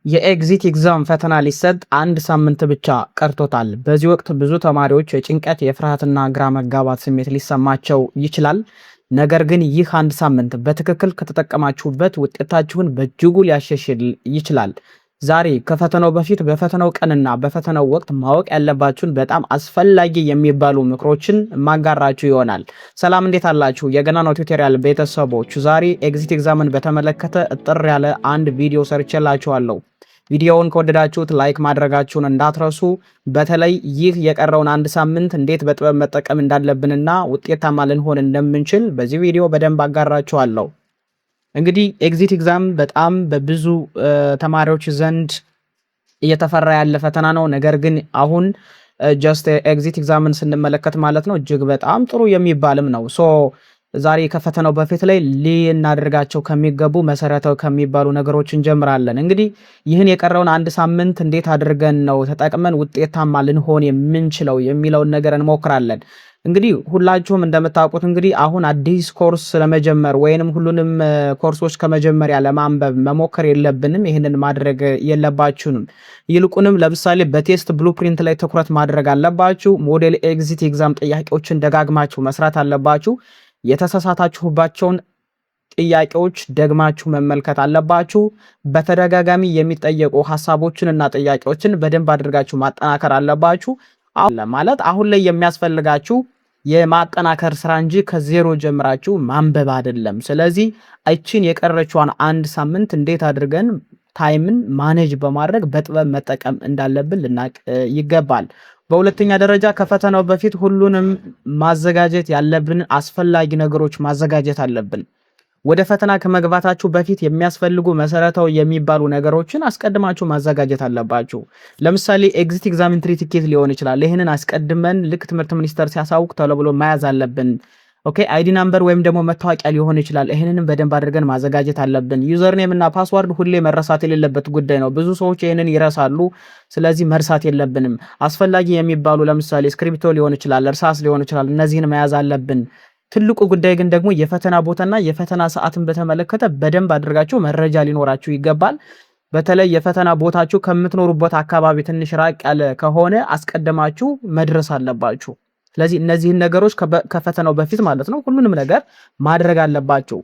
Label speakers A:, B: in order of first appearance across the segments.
A: የኤግዚት ኤግዛም ፈተና ሊሰጥ አንድ ሳምንት ብቻ ቀርቶታል። በዚህ ወቅት ብዙ ተማሪዎች የጭንቀት የፍርሃትና ግራ መጋባት ስሜት ሊሰማቸው ይችላል። ነገር ግን ይህ አንድ ሳምንት በትክክል ከተጠቀማችሁበት ውጤታችሁን በእጅጉ ሊያሻሽል ይችላል። ዛሬ ከፈተናው በፊት በፈተናው ቀንና በፈተናው ወቅት ማወቅ ያለባችሁን በጣም አስፈላጊ የሚባሉ ምክሮችን ማጋራችሁ ይሆናል። ሰላም እንዴት አላችሁ? የገናናው ቱቶሪያል ቤተሰቦች ዛሬ ኤግዚት ኤግዛምን በተመለከተ እጥር ያለ አንድ ቪዲዮ ሰርቼላችኋለሁ። ቪዲዮውን ከወደዳችሁት ላይክ ማድረጋችሁን እንዳትረሱ። በተለይ ይህ የቀረውን አንድ ሳምንት እንዴት በጥበብ መጠቀም እንዳለብንና ውጤታማ ልንሆን እንደምንችል በዚህ ቪዲዮ በደንብ አጋራችኋለሁ። እንግዲህ ኤግዚት ኤግዛም በጣም በብዙ ተማሪዎች ዘንድ እየተፈራ ያለ ፈተና ነው። ነገር ግን አሁን ጀስት ኤግዚት ኤግዛምን ስንመለከት ማለት ነው እጅግ በጣም ጥሩ የሚባልም ነው። ዛሬ ከፈተናው በፊት ላይ ልናደርጋቸው ከሚገቡ መሰረታዊ ከሚባሉ ነገሮች እንጀምራለን። እንግዲህ ይህን የቀረውን አንድ ሳምንት እንዴት አድርገን ነው ተጠቅመን ውጤታማ ልንሆን የምንችለው የሚለውን ነገር እንሞክራለን። እንግዲህ ሁላችሁም እንደምታውቁት እንግዲህ አሁን አዲስ ኮርስ ለመጀመር ወይንም ሁሉንም ኮርሶች ከመጀመሪያ ለማንበብ መሞከር የለብንም። ይህንን ማድረግ የለባችሁንም። ይልቁንም ለምሳሌ በቴስት ብሉፕሪንት ላይ ትኩረት ማድረግ አለባችሁ። ሞዴል ኤግዚት ኤግዛም ጥያቄዎችን ደጋግማችሁ መስራት አለባችሁ። የተሳሳታችሁባቸውን ጥያቄዎች ደግማችሁ መመልከት አለባችሁ። በተደጋጋሚ የሚጠየቁ ሐሳቦችን እና ጥያቄዎችን በደንብ አድርጋችሁ ማጠናከር አለባችሁ። ማለት አሁን ላይ የሚያስፈልጋችሁ የማጠናከር ስራ እንጂ ከዜሮ ጀምራችሁ ማንበብ አይደለም። ስለዚህ እቺን የቀረችዋን አንድ ሳምንት እንዴት አድርገን ታይምን ማኔጅ በማድረግ በጥበብ መጠቀም እንዳለብን ልናቅ ይገባል። በሁለተኛ ደረጃ ከፈተናው በፊት ሁሉንም ማዘጋጀት ያለብን አስፈላጊ ነገሮች ማዘጋጀት አለብን። ወደ ፈተና ከመግባታችሁ በፊት የሚያስፈልጉ መሰረታዊ የሚባሉ ነገሮችን አስቀድማችሁ ማዘጋጀት አለባችሁ። ለምሳሌ ኤግዚት ኤግዛም ኢንትሪ ቲኬት ሊሆን ይችላል። ይሄንን አስቀድመን ልክ ትምህርት ሚኒስቴር ሲያሳውቅ ተብሎ መያዝ አለብን። ኦኬ አይዲ ናምበር ወይም ደግሞ መታወቂያ ሊሆን ይችላል። ይሄንንም በደንብ አድርገን ማዘጋጀት አለብን። ዩዘር ኔም እና ፓስዋርድ ሁሌ መረሳት የሌለበት ጉዳይ ነው። ብዙ ሰዎች ይሄንን ይረሳሉ። ስለዚህ መርሳት የለብንም። አስፈላጊ የሚባሉ ለምሳሌ ስክሪፕቶ ሊሆን ይችላል፣ እርሳስ ሊሆን ይችላል። እነዚህን መያዝ አለብን። ትልቁ ጉዳይ ግን ደግሞ የፈተና ቦታና የፈተና ሰዓትን በተመለከተ በደንብ አድርጋችሁ መረጃ ሊኖራችሁ ይገባል። በተለይ የፈተና ቦታችሁ ከምትኖሩበት አካባቢ ትንሽ ራቅ ያለ ከሆነ አስቀድማችሁ መድረስ አለባችሁ። ስለዚህ እነዚህን ነገሮች ከፈተናው በፊት ማለት ነው ሁሉንም ነገር ማድረግ አለባችሁ።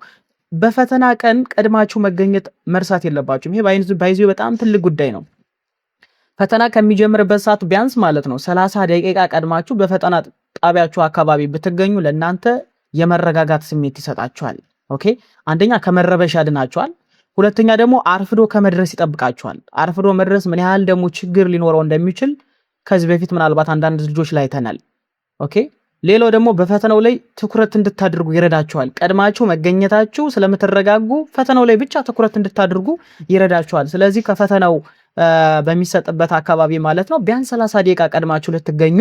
A: በፈተና ቀን ቀድማችሁ መገኘት መርሳት የለባችሁም። ይሄ ባይዙ በጣም ትልቅ ጉዳይ ነው። ፈተና ከሚጀምርበት ሰዓት ቢያንስ ማለት ነው 30 ደቂቃ ቀድማችሁ በፈተና ጣቢያችሁ አካባቢ ብትገኙ ለእናንተ የመረጋጋት ስሜት ይሰጣችኋል። ኦኬ አንደኛ ከመረበሽ ያድናችኋል። ሁለተኛ ደግሞ አርፍዶ ከመድረስ ይጠብቃችኋል። አርፍዶ መድረስ ምን ያህል ደግሞ ችግር ሊኖረው እንደሚችል ከዚህ በፊት ምናልባት አንዳንድ ልጆች ላይ ተናል። ኦኬ ሌላው ደግሞ በፈተናው ላይ ትኩረት እንድታደርጉ ይረዳችኋል። ቀድማችሁ መገኘታችሁ ስለምትረጋጉ ፈተናው ላይ ብቻ ትኩረት እንድታደርጉ ይረዳችኋል። ስለዚህ ከፈተናው በሚሰጥበት አካባቢ ማለት ነው ቢያንስ 30 ደቂቃ ቀድማችሁ ልትገኙ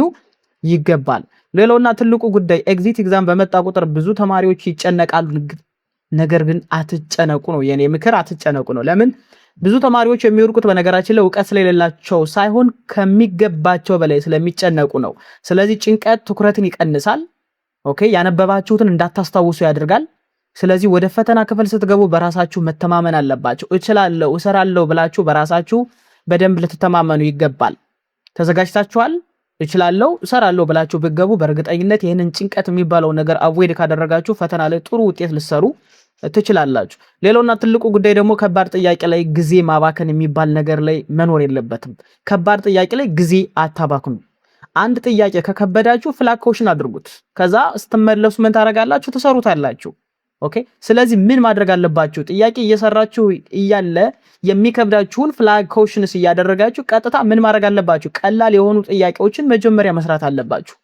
A: ይገባል። ሌላውና ትልቁ ጉዳይ ኤግዚት ኤግዛም በመጣ ቁጥር ብዙ ተማሪዎች ይጨነቃሉ። ነገር ግን አትጨነቁ ነው የኔ ምክር፣ አትጨነቁ ነው። ለምን ብዙ ተማሪዎች የሚወርቁት በነገራችን ላይ ዕውቀት ስለሌላቸው ሳይሆን ከሚገባቸው በላይ ስለሚጨነቁ ነው። ስለዚህ ጭንቀት ትኩረትን ይቀንሳል። ኦኬ ያነበባችሁትን እንዳታስታውሱ ያደርጋል። ስለዚህ ወደ ፈተና ክፍል ስትገቡ በራሳችሁ መተማመን አለባችሁ። እችላለሁ፣ እሰራለሁ ብላችሁ በራሳችሁ በደንብ ልትተማመኑ ይገባል። ተዘጋጅታችኋል? እችላለሁ፣ እሰራለሁ ብላችሁ ብትገቡ በእርግጠኝነት ይህንን ጭንቀት የሚባለው ነገር አቮይድ ካደረጋችሁ ፈተና ላይ ጥሩ ውጤት ልትሰሩ ትችላላችሁ። ሌላውና ትልቁ ጉዳይ ደግሞ ከባድ ጥያቄ ላይ ጊዜ ማባከን የሚባል ነገር ላይ መኖር የለበትም። ከባድ ጥያቄ ላይ ጊዜ አታባክኑ። አንድ ጥያቄ ከከበዳችሁ ፍላግ ኮሽን አድርጉት። ከዛ ስትመለሱ ምን ታደርጋላችሁ? ትሰሩታላችሁ። ኦኬ ስለዚህ ምን ማድረግ አለባችሁ? ጥያቄ እየሰራችሁ እያለ የሚከብዳችሁን ፍላግ ኮሽንስ እያደረጋችሁ ቀጥታ ምን ማድረግ አለባችሁ? ቀላል የሆኑ ጥያቄዎችን መጀመሪያ መስራት አለባችሁ።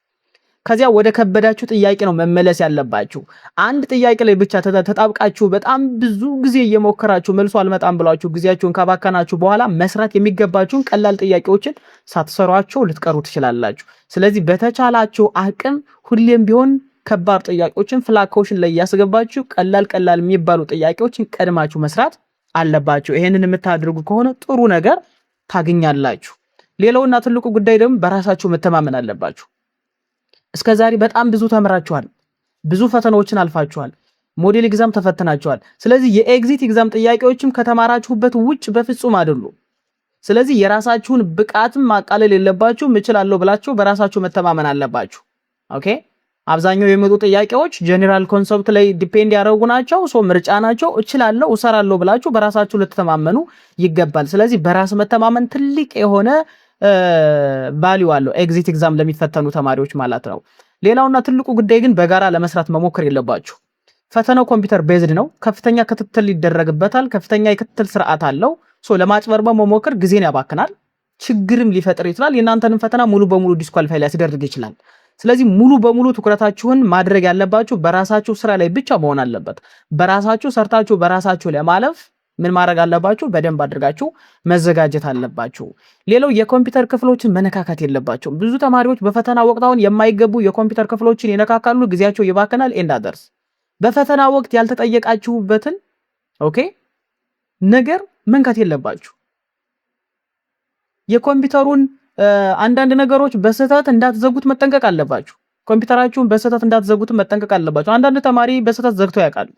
A: ከዚያ ወደ ከበዳችሁ ጥያቄ ነው መመለስ ያለባችሁ። አንድ ጥያቄ ላይ ብቻ ተጣብቃችሁ በጣም ብዙ ጊዜ እየሞከራችሁ መልሶ አልመጣም ብላችሁ ጊዜያችሁን ካባከናችሁ በኋላ መስራት የሚገባችሁን ቀላል ጥያቄዎችን ሳትሰሯቸው ልትቀሩ ትችላላችሁ። ስለዚህ በተቻላችሁ አቅም ሁሌም ቢሆን ከባድ ጥያቄዎችን ፍላግ ኮሽን ላይ ያስገባችሁ ቀላል የሚባሉ ጥያቄዎችን ቀድማችሁ መስራት አለባችሁ። ይሄንን የምታደርጉ ከሆነ ጥሩ ነገር ታገኛላችሁ። ሌላውና ትልቁ ጉዳይ ደግሞ በራሳችሁ መተማመን አለባችሁ። እስከዛሬ በጣም ብዙ ተምራችኋል። ብዙ ፈተናዎችን አልፋችኋል። ሞዴል ኤግዛም ተፈትናችኋል። ስለዚህ የኤግዚት ኤግዛም ጥያቄዎችም ከተማራችሁበት ውጭ በፍጹም አይደሉም። ስለዚህ የራሳችሁን ብቃትም ማቃለል የለባችሁ። እችላለሁ ብላችሁ በራሳችሁ መተማመን አለባችሁ። ኦኬ አብዛኛው የሚመጡ ጥያቄዎች ጀነራል ኮንሰፕት ላይ ዲፔንድ ያደረጉ ናቸው። ምርጫ ናቸው። እችላለሁ እሰራለሁ ብላችሁ በራሳችሁ ልትተማመኑ ይገባል። ስለዚህ በራስ መተማመን ትልቅ የሆነ ቫልዩ አለው ኤግዚት ኤግዛም ለሚፈተኑ ተማሪዎች ማለት ነው። ሌላውና ትልቁ ጉዳይ ግን በጋራ ለመስራት መሞከር የለባችሁ። ፈተናው ኮምፒውተር ቤዝድ ነው። ከፍተኛ ክትትል ይደረግበታል። ከፍተኛ የክትትል ስርዓት አለው። ለማጭበርበር መሞከር ጊዜን ያባክናል፣ ችግርም ሊፈጥር ይችላል። የእናንተንም ፈተና ሙሉ በሙሉ ዲስኳሊፋይ ሊያስደርግ ይችላል። ስለዚህ ሙሉ በሙሉ ትኩረታችሁን ማድረግ ያለባችሁ በራሳችሁ ስራ ላይ ብቻ መሆን አለበት። በራሳችሁ ሰርታችሁ በራሳችሁ ለማለፍ ምን ማድረግ አለባችሁ? በደንብ አድርጋችሁ መዘጋጀት አለባችሁ። ሌላው የኮምፒውተር ክፍሎችን መነካካት የለባችሁ። ብዙ ተማሪዎች በፈተና ወቅት አሁን የማይገቡ የኮምፒውተር ክፍሎችን ይነካካሉ፣ ጊዜያቸው ይባከናል። ኤንዳደርስ በፈተና ወቅት ያልተጠየቃችሁበትን ነገር መንካት የለባችሁ። የኮምፒውተሩን አንዳንድ ነገሮች በስህተት እንዳትዘጉት መጠንቀቅ አለባችሁ። ኮምፒውተራችሁን በስህተት እንዳትዘጉት መጠንቀቅ አለባችሁ። አንዳንድ ተማሪ በስህተት ዘግቶ ያውቃሉ።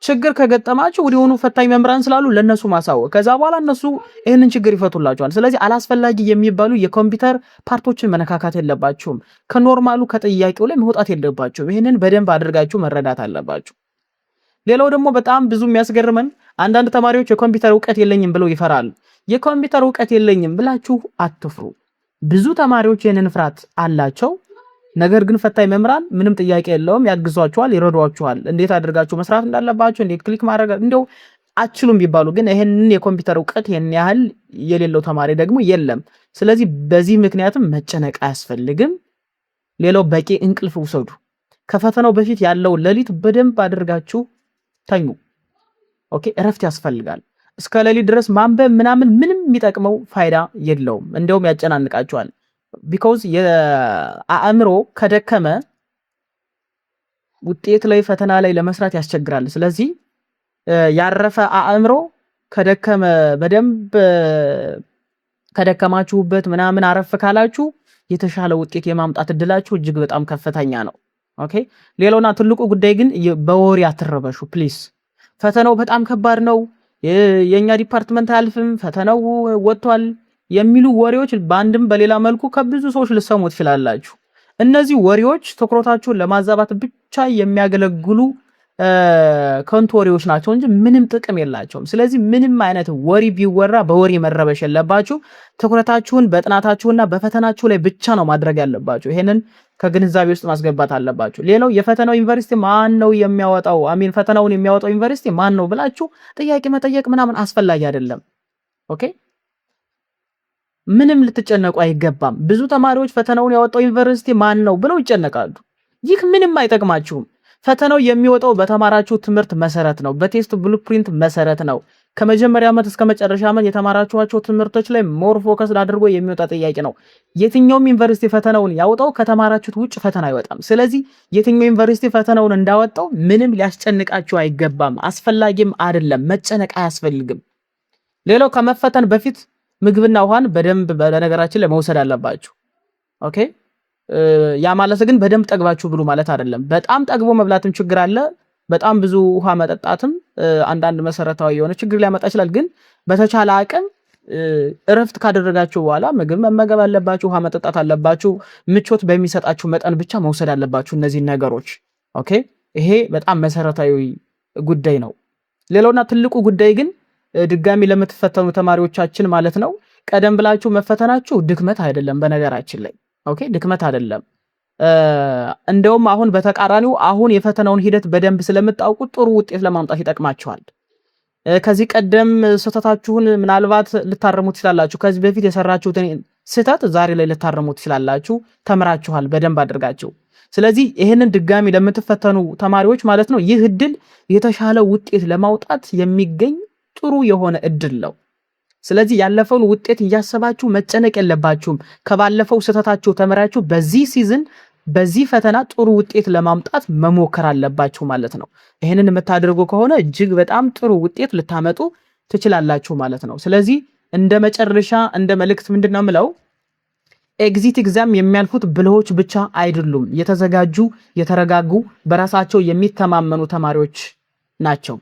A: ችግር ከገጠማችሁ ወዲያውኑ ፈታኝ መምህራን ስላሉ ለነሱ ማሳወቅ፣ ከዛ በኋላ እነሱ ይህንን ችግር ይፈቱላችኋል። ስለዚህ አላስፈላጊ የሚባሉ የኮምፒውተር ፓርቶችን መነካካት የለባችሁም። ከኖርማሉ ከጥያቄው ላይ መውጣት የለባችሁም። ይህንን በደንብ አድርጋችሁ መረዳት አለባችሁ። ሌላው ደግሞ በጣም ብዙ የሚያስገርመን አንዳንድ ተማሪዎች የኮምፒውተር እውቀት የለኝም ብለው ይፈራሉ። የኮምፒውተር እውቀት የለኝም ብላችሁ አትፍሩ። ብዙ ተማሪዎች ይህንን ፍርሃት አላቸው። ነገር ግን ፈታኝ መምህራን ምንም ጥያቄ የለውም፣ ያግዟችኋል፣ ይረዷችኋል። እንዴት አድርጋችሁ መስራት እንዳለባችሁ፣ እንዴት ክሊክ ማድረግ እንደው አትችሉም ቢባሉ ግን ይሄንን የኮምፒውተር እውቀት ይሄን ያህል የሌለው ተማሪ ደግሞ የለም። ስለዚህ በዚህ ምክንያትም መጨነቅ አያስፈልግም። ሌላው በቂ እንቅልፍ ውሰዱ። ከፈተናው በፊት ያለው ሌሊት በደንብ አድርጋችሁ ተኙ። እረፍት ያስፈልጋል። እስከ ሌሊት ድረስ ማንበብ ምናምን ምንም የሚጠቅመው ፋይዳ የለውም። እንደውም ያጨናንቃችኋል። ቢኮዝ የአእምሮ ከደከመ ውጤት ላይ ፈተና ላይ ለመስራት ያስቸግራል። ስለዚህ ያረፈ አእምሮ ከደከመ በደንብ ከደከማችሁበት ምናምን አረፍ ካላችሁ የተሻለ ውጤት የማምጣት እድላችሁ እጅግ በጣም ከፍተኛ ነው። ሌላውና ትልቁ ጉዳይ ግን በወሬ አትረበሹ ፕሊስ። ፈተናው በጣም ከባድ ነው፣ የኛ ዲፓርትመንት አያልፍም፣ ፈተናው ወጥቷል የሚሉ ወሬዎች በአንድም በሌላ መልኩ ከብዙ ሰዎች ልሰሙ ትችላላችሁ። እነዚህ ወሬዎች ትኩረታችሁን ለማዛባት ብቻ የሚያገለግሉ ከንቱ ወሬዎች ናቸው እንጂ ምንም ጥቅም የላቸውም። ስለዚህ ምንም አይነት ወሬ ቢወራ በወሬ መረበሽ የለባችሁ። ትኩረታችሁን በጥናታችሁና በፈተናችሁ ላይ ብቻ ነው ማድረግ ያለባችሁ። ይሄንን ከግንዛቤ ውስጥ ማስገባት አለባችሁ። ሌላው የፈተናው ዩኒቨርሲቲ ማን ነው የሚያወጣው? ፈተናውን የሚያወጣው ዩኒቨርሲቲ ማን ነው ብላችሁ ጥያቄ መጠየቅ ምናምን አስፈላጊ አይደለም። ምንም ልትጨነቁ አይገባም። ብዙ ተማሪዎች ፈተናውን ያወጣው ዩኒቨርሲቲ ማን ነው ብለው ይጨነቃሉ። ይህ ምንም አይጠቅማችሁም። ፈተናው የሚወጣው በተማራችሁ ትምህርት መሰረት ነው፣ በቴስት ብሉፕሪንት መሰረት ነው። ከመጀመሪያ ዓመት እስከ መጨረሻ ዓመት የተማራችኋቸው ትምህርቶች ላይ ሞር ፎከስ አድርጎ የሚወጣ ጥያቄ ነው። የትኛውም ዩኒቨርሲቲ ፈተናውን ያወጣው ከተማራችሁት ውጭ ፈተና አይወጣም። ስለዚህ የትኛው ዩኒቨርሲቲ ፈተናውን እንዳወጣው ምንም ሊያስጨንቃችሁ አይገባም። አስፈላጊም አይደለም። መጨነቅ አያስፈልግም። ሌላው ከመፈተን በፊት ምግብና ውሃን በደንብ በነገራችን ላይ መውሰድ አለባችሁ። ያ ማለት ግን በደንብ ጠግባችሁ ብሉ ማለት አይደለም። በጣም ጠግቦ መብላትም ችግር አለ። በጣም ብዙ ውሃ መጠጣትም አንዳንድ መሰረታዊ የሆነ ችግር ሊያመጣ ይችላል። ግን በተቻለ አቅም እረፍት ካደረጋችሁ በኋላ ምግብ መመገብ አለባችሁ፣ ውሃ መጠጣት አለባችሁ። ምቾት በሚሰጣችሁ መጠን ብቻ መውሰድ አለባችሁ እነዚህ ነገሮች። ይሄ በጣም መሰረታዊ ጉዳይ ነው። ሌላውና ትልቁ ጉዳይ ግን ድጋሚ ለምትፈተኑ ተማሪዎቻችን ማለት ነው፣ ቀደም ብላችሁ መፈተናችሁ ድክመት አይደለም። በነገራችን ላይ ድክመት አይደለም። እንደውም አሁን በተቃራኒው አሁን የፈተናውን ሂደት በደንብ ስለምታውቁት ጥሩ ውጤት ለማምጣት ይጠቅማችኋል። ከዚህ ቀደም ስህተታችሁን ምናልባት ልታረሙት ትችላላችሁ። ከዚህ በፊት የሰራችሁትን ስህተት ዛሬ ላይ ልታረሙት ትችላላችሁ። ተምራችኋል በደንብ አድርጋችሁ። ስለዚህ ይህንን ድጋሚ ለምትፈተኑ ተማሪዎች ማለት ነው ይህ እድል የተሻለ ውጤት ለማውጣት የሚገኝ ጥሩ የሆነ እድል ነው። ስለዚህ ያለፈውን ውጤት እያሰባችሁ መጨነቅ የለባችሁም። ከባለፈው ስህተታችሁ ተምራችሁ በዚህ ሲዝን በዚህ ፈተና ጥሩ ውጤት ለማምጣት መሞከር አለባችሁ ማለት ነው። ይሄንን የምታደርጉ ከሆነ እጅግ በጣም ጥሩ ውጤት ልታመጡ ትችላላችሁ ማለት ነው። ስለዚህ እንደ መጨረሻ እንደ መልእክት ምንድነው የምለው፣ ኤግዚት ኤግዛም የሚያልፉት ብልሆች ብቻ አይደሉም፣ የተዘጋጁ የተረጋጉ በራሳቸው የሚተማመኑ ተማሪዎች ናቸው።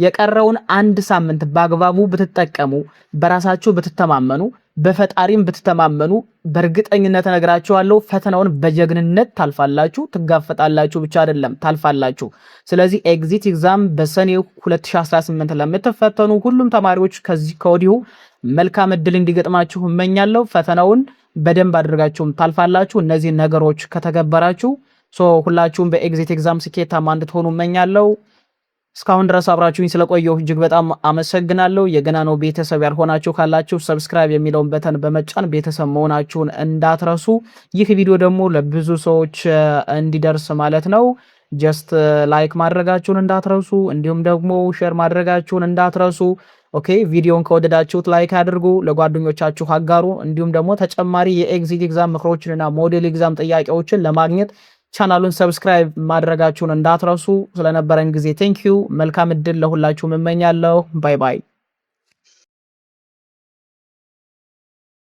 A: የቀረውን አንድ ሳምንት በአግባቡ ብትጠቀሙ፣ በራሳችሁ ብትተማመኑ፣ በፈጣሪም ብትተማመኑ በእርግጠኝነት እነግራችኋለሁ ፈተናውን በጀግንነት ታልፋላችሁ። ትጋፈጣላችሁ ብቻ አይደለም ታልፋላችሁ። ስለዚህ ኤግዚት ኤግዛም በሰኔ 2018 ለምትፈተኑ ሁሉም ተማሪዎች ከወዲሁ መልካም እድል እንዲገጥማችሁ እመኛለሁ። ፈተናውን በደንብ አድርጋችሁም ታልፋላችሁ። እነዚህ ነገሮች ከተገበራችሁ ሁላችሁም በኤግዚት ኤግዛም ስኬታማ እንድትሆኑ እመኛለሁ። እስካሁን ድረስ አብራችሁኝ ስለቆየሁ እጅግ በጣም አመሰግናለሁ። የገናኖ ቤተሰብ ያልሆናችሁ ካላችሁ ሰብስክራይብ የሚለውን በተን በመጫን ቤተሰብ መሆናችሁን እንዳትረሱ። ይህ ቪዲዮ ደግሞ ለብዙ ሰዎች እንዲደርስ ማለት ነው ጀስት ላይክ ማድረጋችሁን እንዳትረሱ፣ እንዲሁም ደግሞ ሼር ማድረጋችሁን እንዳትረሱ። ኦኬ ቪዲዮን ከወደዳችሁት ላይክ አድርጉ፣ ለጓደኞቻችሁ አጋሩ። እንዲሁም ደግሞ ተጨማሪ የኤግዚት ኤግዛም ምክሮችንና ሞዴል ኤግዛም ጥያቄዎችን ለማግኘት ቻናሉን ሰብስክራይብ ማድረጋችሁን እንዳትረሱ። ስለነበረን ጊዜ ቴንኪዩ። መልካም እድል ለሁላችሁም እመኛለሁ። ባይ ባይ።